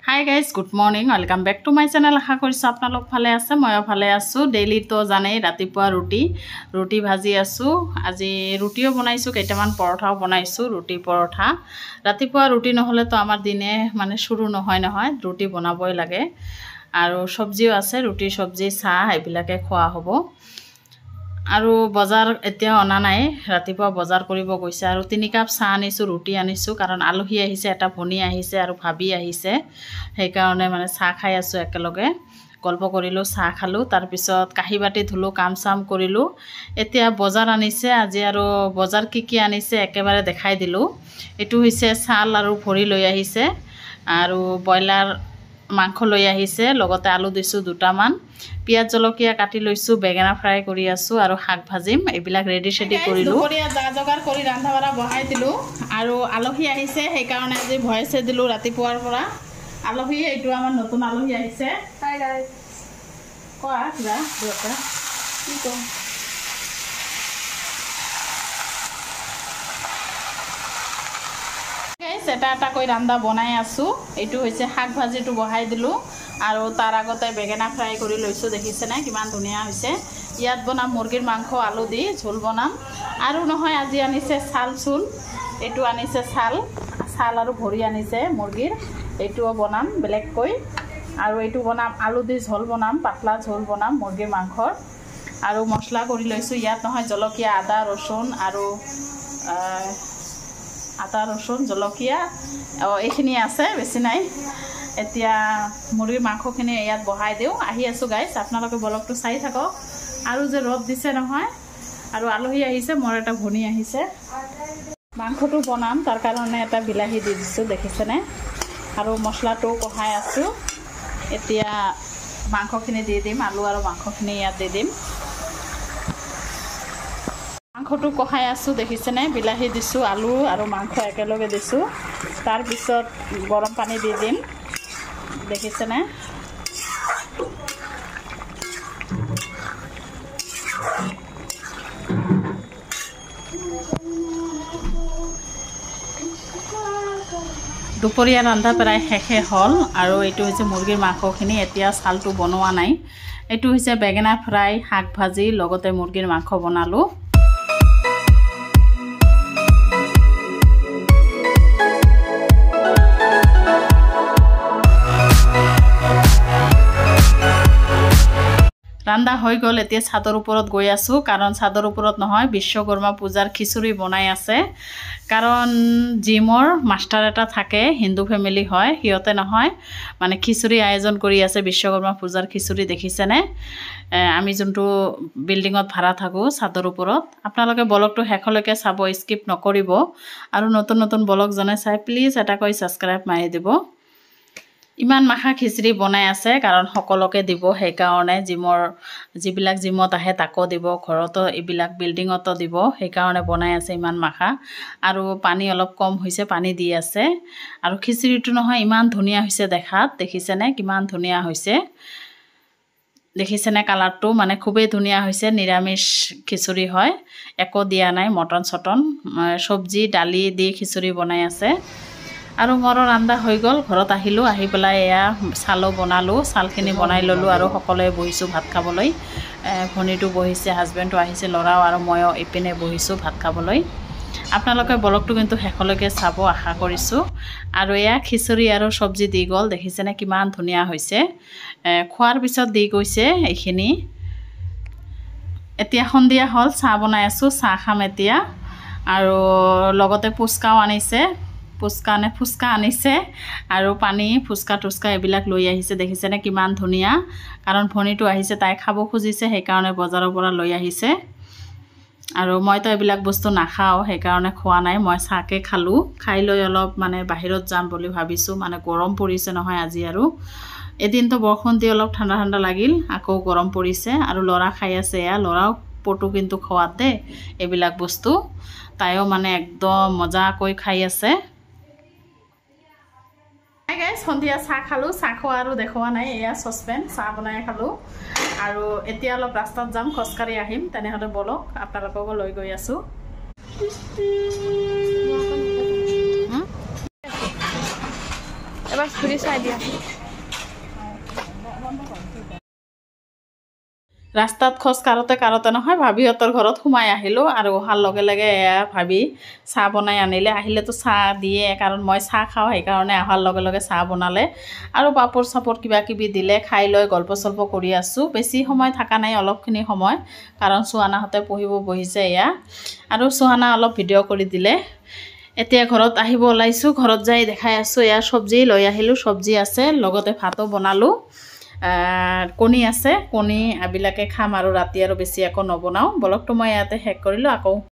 Hi guys, good morning. Welcome back to my channel. আশা কৰিছো আপোনালোক ভালে আছে, ময়ো ভালে আছো। ডেইলি তো জানেই ৰাতিপুৱা ৰুটি ভাজি আছো। আজি ৰুটিও বনাইছো, কেইটামান পৰঠাও বনাইছো, ৰুটি পৰঠা। ৰাতিপুৱা ৰুটি নহলে তো আমাৰ দিনে মানে শুৰু নহয়, ৰুটি বনাবই লাগে। আৰু সবজিও আছে, ৰুটি সবজি চাহ এইবিলাকে খোৱা হ'ব। আৰু বজাৰ এতিয়া অনা নাই, ৰাতিপুৱা বজাৰ কৰিব গৈছে। আৰু 3 কাপ চাহ আনিছো, ৰুটি আনিছো, কাৰণ আলহী আহিছে, এটা ভনী আহিছে আৰু ভাবি আহিছে। সেই কাৰণে মানে চাহ খাই আছো একেলগে। গল্প কৰিলো, চাহ খালো, তাৰ পিছত কাহি বাটি ধুলো, কাম চাম কৰিলো। এতিয়া বজাৰ আনিছে আজি, আৰু বজাৰ কি আনিছে একেবাৰে দেখাই দিলো। এটো হৈছে চাল আৰু ভৰি লৈ আহিছে, আৰু ব্ৰইলাৰ মাংস লৈ আহিছে, লগতে আলু দিছো দুটামান, পিয়াজ জলকীয়া কাটি লৈছো, বেঙেনা ফ্ৰাই কৰি আছো, আৰু শাক ভাজিম। এইবিলাক ৰেডি শেডি কৰিলো। দুপৰীয়া যা জগাৰ কৰি ৰান্ধা বাঢ়া বহাই দিলো। আৰু আলহী আহিছে, সেই কাৰণে আজি ভয়েছে দিলো ৰাতিপুৱাৰ পৰা। আলহী এইটো আমাৰ নতুন আলহী আহিছে। হাই গাইস, কোৱা কিবা দুটা কি কম। এটা কৈ ৰান্ধা বনাই আছো। এইটো হৈছে শাক ভাজিটো বহাই দিলো, আৰু তাৰ আগতে বেঙেনা ফ্ৰাই কৰি লৈছো। দেখিছে না কিমান ধুনীয়া হৈছে। ইয়াত বনাম মুৰ্গীৰ মাংস আলু দি ঝোল বনাম। আৰু নহয়, আজি আনিছে চাল। এইটো আনিছে চাল আৰু ভৰি আনিছে মুৰ্গীৰ, এইটোও বনাম বেলেগকৈ। আৰু এইটো বনাম আলু দি ঝোল বনাম, পাতলা ঝোল বনাম মুৰ্গীৰ মাংসৰ। আৰু মছলা কৰি লৈছো। ইয়াত নহয় জলকীয়া, আদা ৰসুন, আৰু জলকীয়া এইখিনি আছে, বেছি নাই। এতিয়া মুৰ্গীৰ মাংসখিনি ইয়াত বহাই দিওঁ। আহি আছো গাইছ, আপোনালোকে ব্লগটো চাই থাকক। আৰু যে ৰদ দিছে নহয়, আৰু আলহী আহিছে, মোৰ এটা ভনী আহিছে। মাংসটো বনাম, তাৰ কাৰণে এটা বিলাহী দি দিছো, দেখিছেনে। আৰু মছলাটো কঢ়াই আছো। এতিয়া মাংসখিনি দি দিম, আলু আৰু মাংসখিনি ইয়াত দি দিম। মাংসটো কঢ়াই আছো, দেখিছেনে। বিলাহী দিছো, আলু আৰু মাংস একেলগে দিছো। তাৰ পিছত গৰম পানী দি দিম, দেখিছেনে। দুপৰীয়া ৰন্ধা প্ৰায় শেষে হ'ল। আৰু এইটো হৈছে মুৰ্গীৰ মাংসখিনি, এতিয়া চালটো বনোৱা নাই। এইটো হৈছে বেঙেনা ফ্ৰাই, শাক ভাজি, লগতে মুৰ্গীৰ মাংস বনালো। ৰান্ধা হৈ গ'ল। এতিয়া ছাদৰ ওপৰত গৈ আছো, কাৰণ ছাদৰ ওপৰত নহয়, বিশ্বকৰ্মা পূজাৰ খিচুৰি বনাই আছে। কাৰণ জিমৰ মাষ্টাৰ এটা থাকে, হিন্দু ফেমিলি হয়, সিহঁতে নহয় মানে খিচুৰি আয়োজন কৰি আছে, বিশ্বকৰ্মা পূজাৰ খিচুৰি। দেখিছেনে। আমি যোনটো বিল্ডিঙত ভাড়া থাকোঁ ছাদৰ ওপৰত। আপোনালোকে ব্লগটো শেষলৈকে চাব, স্কিপ নকৰিব। আৰু নতুন ব্লগ জনে চাই প্লিজ এটা কৈ ছাবস্ক্ৰাইব মাৰি দিব। ইমান মাখা খিচিৰি বনাই আছে, কাৰণ সকলোকে দিব। সেইকাৰণে যিবিলাক জিমত আহে তাকো দিব, ঘৰতো এইবিলাক বিল্ডিঙতো দিব, সেইকাৰণে বনাই আছে ইমান মাখা। আৰু পানী অলপ কম হৈছে, পানী দি আছে। আৰু খিচিৰিটো নহয় ইমান ধুনীয়া হৈছে দেখাত, দেখিছেনে কিমান ধুনীয়া হৈছে। দেখিছেনে কালাৰটো, মানে খুবেই ধুনীয়া হৈছে। নিৰামিষ খিচুৰি হয়, একো দিয়া নাই, মটন চটন, চব্জি দালি দি খিচুৰি বনাই আছে। আৰু মোৰো ৰান্ধা হৈ গ'ল। ঘৰত আহিলোঁ, আহি পেলাই এয়া চালো বনালোঁ, চালখিনি বনাই ল'লোঁ, আৰু সকলোৱে বহিছোঁ ভাত খাবলৈ। ভনীটো বহিছে, হাজবেণ্ডটো আহিছে, ল'ৰাও আৰু ময়ো ইপিনে বহিছোঁ ভাত খাবলৈ। আপোনালোকে ব্লগটো কিন্তু শেষলৈকে চাব আশা কৰিছোঁ। আৰু এয়া খিচুৰি আৰু চব্জি দি গ'ল, দেখিছেনে কিমান ধুনীয়া হৈছে। খোৱাৰ পিছত দি গৈছে এইখিনি। এতিয়া সন্ধিয়া হ'ল, চাহ বনাই আছোঁ, চাহ খাম এতিয়া। আৰু লগতে ফুচকাও আনিছে, ফুচকা আনিছে, আৰু পানী, ফুচকা এইবিলাক লৈ আহিছে। দেখিছেনে কিমান ধুনীয়া। কাৰণ ভনীটো আহিছে, তাই খাব খুজিছে, সেইকাৰণে বজাৰৰ পৰা লৈ আহিছে। আৰু মইতো এইবিলাক বস্তু নাখাওঁ, সেইকাৰণে খোৱা নাই, মই চাহকে খালোঁ। খাই লৈ অলপ মানে বাহিৰত যাম বুলি ভাবিছোঁ, মানে গৰম পৰিছে নহয় আজি। আৰু এদিনতো বৰষুণ দি অলপ ঠাণ্ডা লাগিল, আকৌ গৰম পৰিছে। আৰু ল'ৰা খাই আছে, এয়া ল'ৰাও পটু কিন্তু খোৱাত দেই এইবিলাক বস্তু। তাইও মানে একদম মজাকৈ খাই আছে। সন্ধিয়া চাহ খালোঁ, চাহ খোৱা আৰু দেখুওৱা নাই, এয়া চচপেন চাহ বনাই খালোঁ। আৰু এতিয়া অলপ ৰাস্তাত যাম, খোজকাঢ়ি আহিম। তেনেহ'লে বলক আপোনালোককো লৈ গৈ আছোঁ। এবাৰ ঘূৰি চাই দিয়া ৰাস্তাত খোজ কাৰোতে নহয় ভাবিহঁতৰ ঘৰত সোমাই আহিলোঁ আৰু অহাৰ লগে লগে এয়া ভাবি চাহ বনাই আনিলে আহিলেতো চাহ দিয়ে কাৰণ মই চাহ খাওঁ সেইকাৰণে অহাৰ লগে লগে চাহ বনালে আৰু পাপৰ চাপৰ কিবা কিবি দিলে খাই লৈ গল্প চল্প কৰি আছোঁ বেছি সময় থকা নাই অলপখিনি সময় কাৰণ চুৱানাহঁতে পঢ়িব বহিছে এয়া আৰু চুৱানা অলপ ভিডিঅ' কৰি দিলে এতিয়া ঘৰত আহিব ওলাইছোঁ ঘৰত যাই দেখাই আছোঁ এয়া চব্জি লৈ আহিলোঁ চব্জি আছে লগতে ভাতো বনালোঁ কণী আছে কণী আবিলাকে খাম আৰু ৰাতি আৰু বেছি একো নবনাওঁ ব্লগটো মই ইয়াতে শেষ কৰিলোঁ আকৌ